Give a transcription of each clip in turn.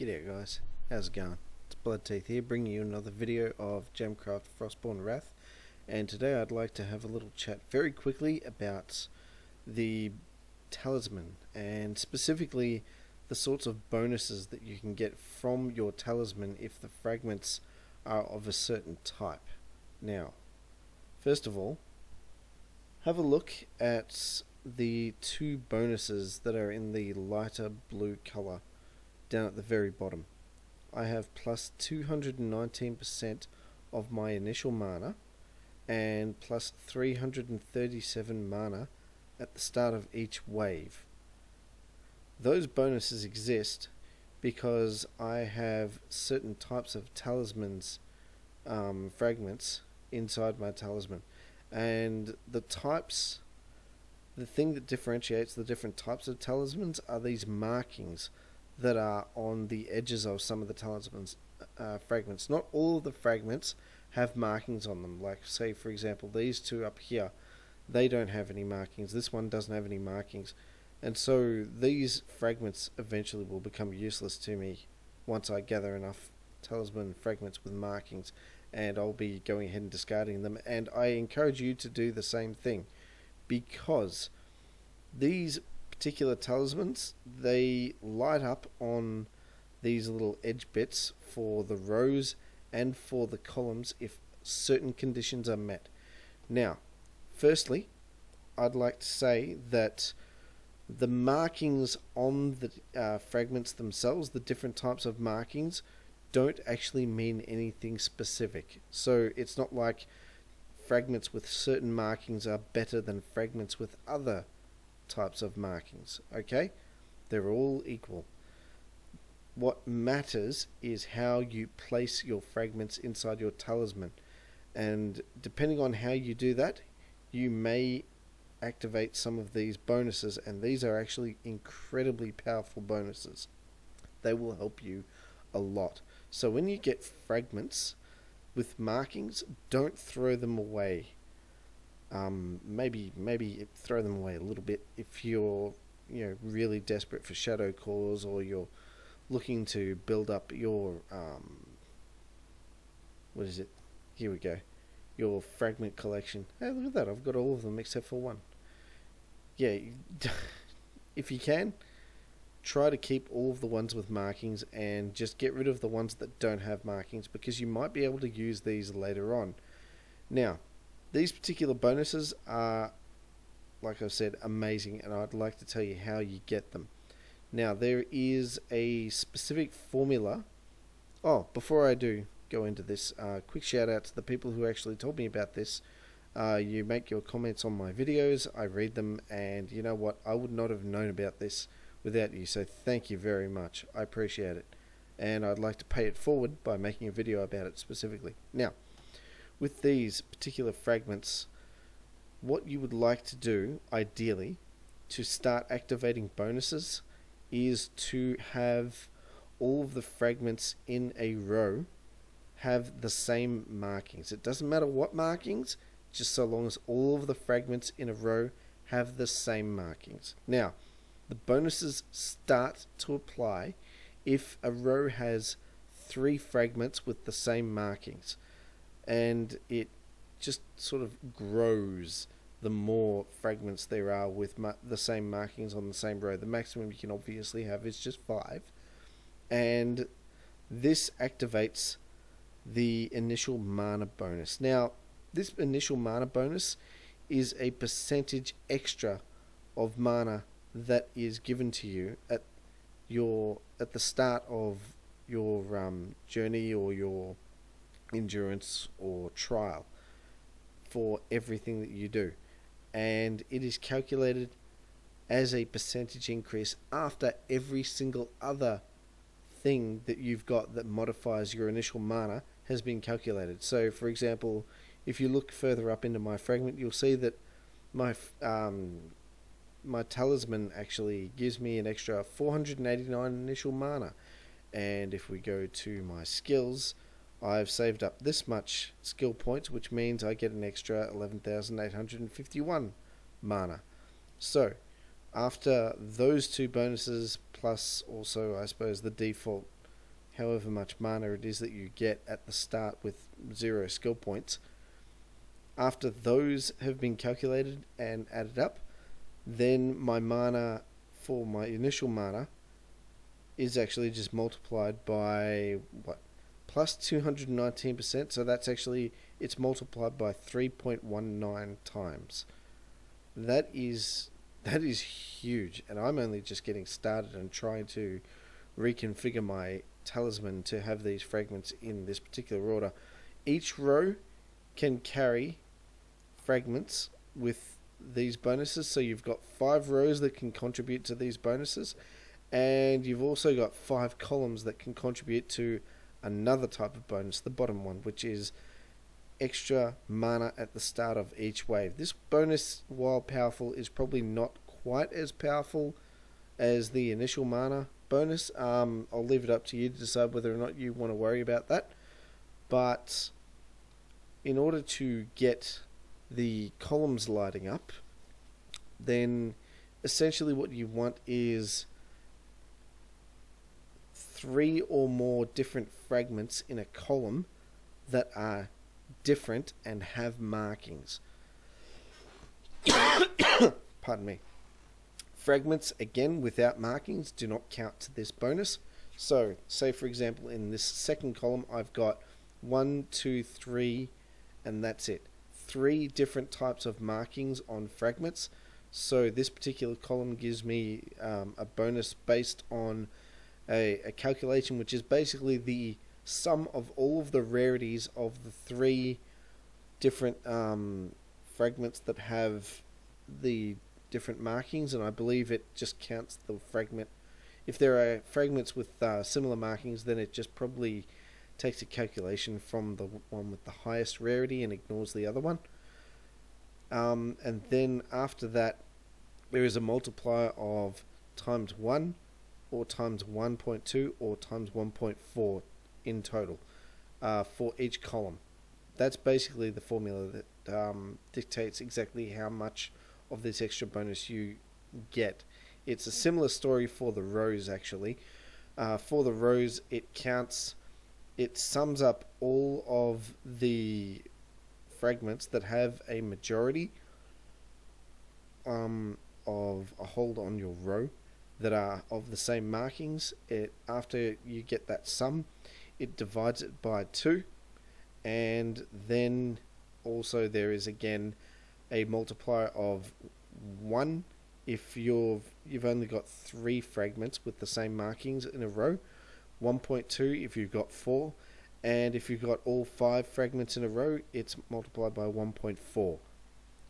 G'day guys, how's it going? It's Bloodteeth here, bringing you another video of Gemcraft Frostborn Wrath, and today I'd like to have a little chat very quickly about the Talisman, and specifically the sorts of bonuses that you can get from your Talisman if the fragments are of a certain type. Now, first of all, have a look at the two bonuses that are in the lighter blue colour down at the very bottom. I have plus 219% of my initial mana and plus 337 mana at the start of each wave. Those bonuses exist because I have certain types of talismans, fragments inside my talisman, and the thing that differentiates the different types of talismans are these markings that are on the edges of some of the talismans fragments. Not all of the fragments have markings on them, like say for example these two up here, they don't have any markings. This one doesn't have any markings, and so these fragments eventually will become useless to me once I gather enough talisman fragments with markings, and I'll be going ahead and discarding them. And I encourage you to do the same thing, because these particular talismans, they light up on these little edge bits for the rows and for the columns if certain conditions are met. Now, firstly, I'd like to say that the markings on the fragments themselves, the different types of markings, don't actually mean anything specific. So it's not like fragments with certain markings are better than fragments with other types of markings. Okay, they're all equal. What matters is how you place your fragments inside your talisman, and depending on how you do that, you may activate some of these bonuses, and these are actually incredibly powerful bonuses. They will help you a lot. So when you get fragments with markings, don't throw them away. Maybe throw them away a little bit if you're really desperate for shadow cores, or you're looking to build up your what is it? Here we go. Your fragment collection. Hey, look at that! I've got all of them except for one. Yeah, if you can, try to keep all of the ones with markings and just get rid of the ones that don't have markings, because you might be able to use these later on. Now, these particular bonuses are, like I've said, amazing, and I'd like to tell you how you get them. Now, there is a specific formula. Oh, before I do go into this, quick shout out to the people who actually told me about this. You make your comments on my videos, I read them, and you know what? I would not have known about this without you, so thank you very much. I appreciate it, and I'd like to pay it forward by making a video about it specifically. Now, with these particular fragments, what you would like to do, ideally, to start activating bonuses is to have all of the fragments in a row have the same markings. It doesn't matter what markings, just so long as all of the fragments in a row have the same markings. Now, the bonuses start to apply if a row has 3 fragments with the same markings, and it just sort of grows the more fragments there are with the same markings on the same row. The maximum you can obviously have is just 5, and this activates the initial mana bonus. Now, this initial mana bonus is a percentage extra of mana that is given to you at the start of your journey or your endurance or trial for everything that you do, and it is calculated as a percentage increase after every single other thing that you've got that modifies your initial mana has been calculated. So for example, if you look further up into my fragment, you'll see that my talisman actually gives me an extra 489 initial mana, and if we go to my skills, I've saved up this much skill points, which means I get an extra 11,851 mana. So after those two bonuses, plus also I suppose the default however much mana it is that you get at the start with 0 skill points. After those have been calculated and added up, then my mana for my initial mana is actually just multiplied by what? Plus 219%, so that's actually, it's multiplied by 3.19 times. That is huge, and I'm only just getting started and trying to reconfigure my talisman to have these fragments in this particular order. Each row can carry fragments with these bonuses, so you've got 5 rows that can contribute to these bonuses, and you've also got 5 columns that can contribute to another type of bonus, the bottom one, which is extra mana at the start of each wave. This bonus, while powerful, is probably not quite as powerful as the initial mana bonus. I'll leave it up to you to decide whether or not you want to worry about that. But in order to get the columns lighting up, then essentially what you want is 3 or more different fragments in a column that are different and have markings. Pardon me. Fragments, again, without markings do not count to this bonus. So, say for example, in this second column, I've got 1, 2, 3, and that's it. 3 different types of markings on fragments. So this particular column gives me a bonus based on a calculation, which is basically the sum of all of the rarities of the 3 different fragments that have the different markings, and I believe it just counts the fragment. If there are fragments with similar markings, then it just probably takes a calculation from the one with the highest rarity and ignores the other one. And then after that, there is a multiplier of times 1 or times 1.2 or times 1.4 in total for each column. That's basically the formula that dictates exactly how much of this extra bonus you get. It's a similar story for the rows, actually. For the rows, it sums up all of the fragments that have a majority of a hold on your row that are of the same markings. After you get that sum, it divides it by 2, and then also there is again a multiplier of 1 if you've only got 3 fragments with the same markings in a row, 1.2 if you've got 4, and if you've got all 5 fragments in a row, it's multiplied by 1.4.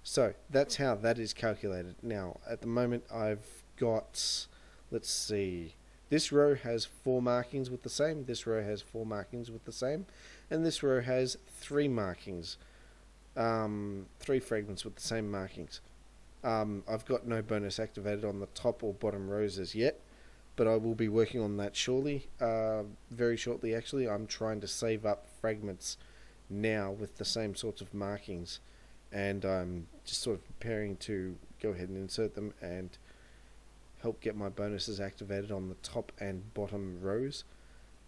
So that's how that is calculated. Now at the moment I've got, let's see, this row has 4 markings with the same, this row has 4 markings with the same, and this row has 3 markings, 3 fragments with the same markings. I've got no bonus activated on the top or bottom rows as yet, but I will be working on that shortly, very shortly actually. I'm trying to save up fragments now with the same sorts of markings, and I'm just sort of preparing to go ahead and insert them and help get my bonuses activated on the top and bottom rows.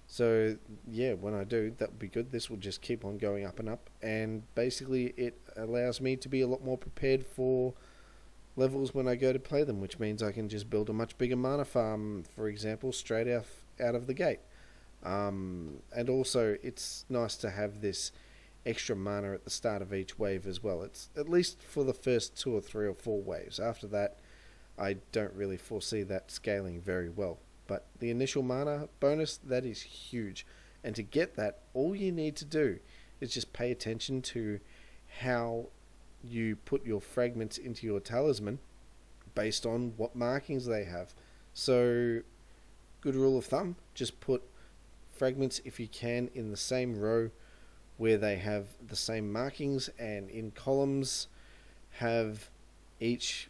So yeah, when I do, that would be good. This will just keep on going up and up, and basically it allows me to be a lot more prepared for levels when I go to play them, which means I can just build a much bigger mana farm, for example, straight out of the gate. And also it's nice to have this extra mana at the start of each wave as well. It's at least for the first 2 or 3 or 4 waves. After that, I don't really foresee that scaling very well. But the initial mana bonus, that is huge. And to get that, all you need to do is just pay attention to how you put your fragments into your talisman based on what markings they have. So, good rule of thumb, just put fragments, if you can, in the same row where they have the same markings, and in columns have each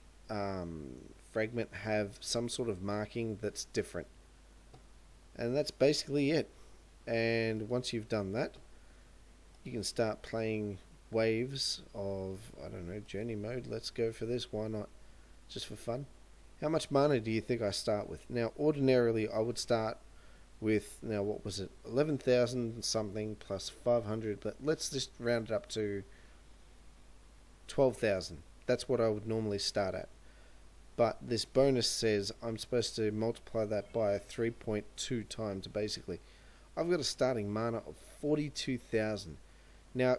fragment have some sort of marking that's different. And that's basically it. And once you've done that, you can start playing waves of, I don't know, journey mode. Let's go for this, why not? Just for fun. How much mana do you think I start with? Now, ordinarily I would start with, now what was it, 11,000 something plus 500, but let's just round it up to 12,000. That's what I would normally start at. But this bonus says I'm supposed to multiply that by 3.2 times, basically. I've got a starting mana of 42,000. Now,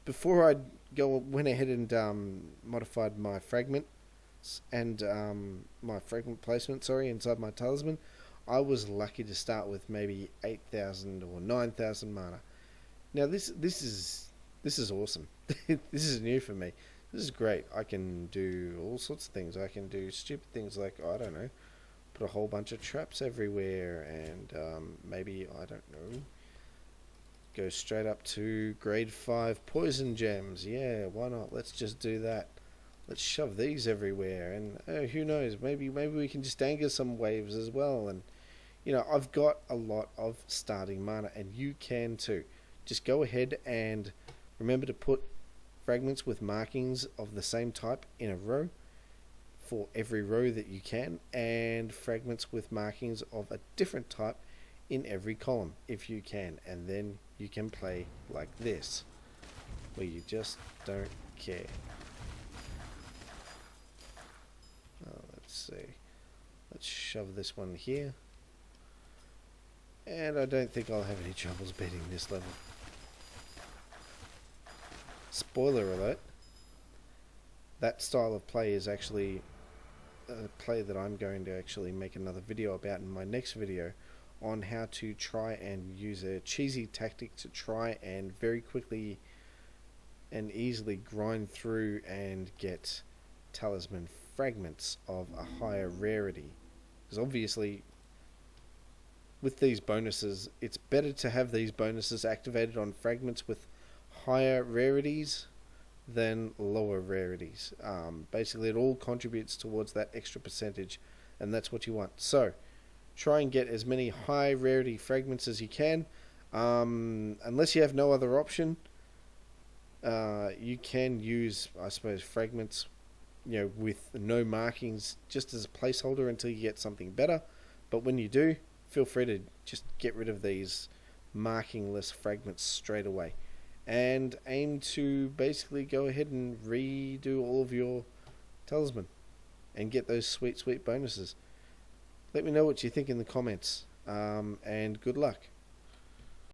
before I went ahead and modified my fragment and my fragment placement, inside my talisman, I was lucky to start with maybe 8,000 or 9,000 mana. Now this is awesome. This is new for me. This is great. I can do all sorts of things. I can do stupid things like, I don't know, put a whole bunch of traps everywhere, and maybe, I don't know, go straight up to grade 5 poison gems. Yeah, why not? Let's just do that. Let's shove these everywhere, and who knows, maybe we can just anger some waves as well. And you know, I've got a lot of starting mana, and you can too. Just go ahead and remember to put fragments with markings of the same type in a row for every row that you can, and fragments with markings of a different type in every column if you can, and then you can play like this, where you just don't care. Let's see, let's shove this one here, and I don't think I'll have any troubles beating this level. Spoiler alert, that style of play is actually a play that I'm going to actually make another video about in my next video, on how to try and use a cheesy tactic to try and very quickly and easily grind through and get talisman fragments of a higher rarity. Because obviously with these bonuses, it's better to have these bonuses activated on fragments with higher rarities than lower rarities. Basically it all contributes towards that extra percentage, and that's what you want. So try and get as many high rarity fragments as you can. Unless you have no other option, you can use, I suppose, fragments, you know, with no markings, just as a placeholder until you get something better. But when you do, feel free to just get rid of these markingless fragments straight away, and aim to basically go ahead and redo all of your talisman and get those sweet bonuses. Let me know what you think in the comments, and good luck.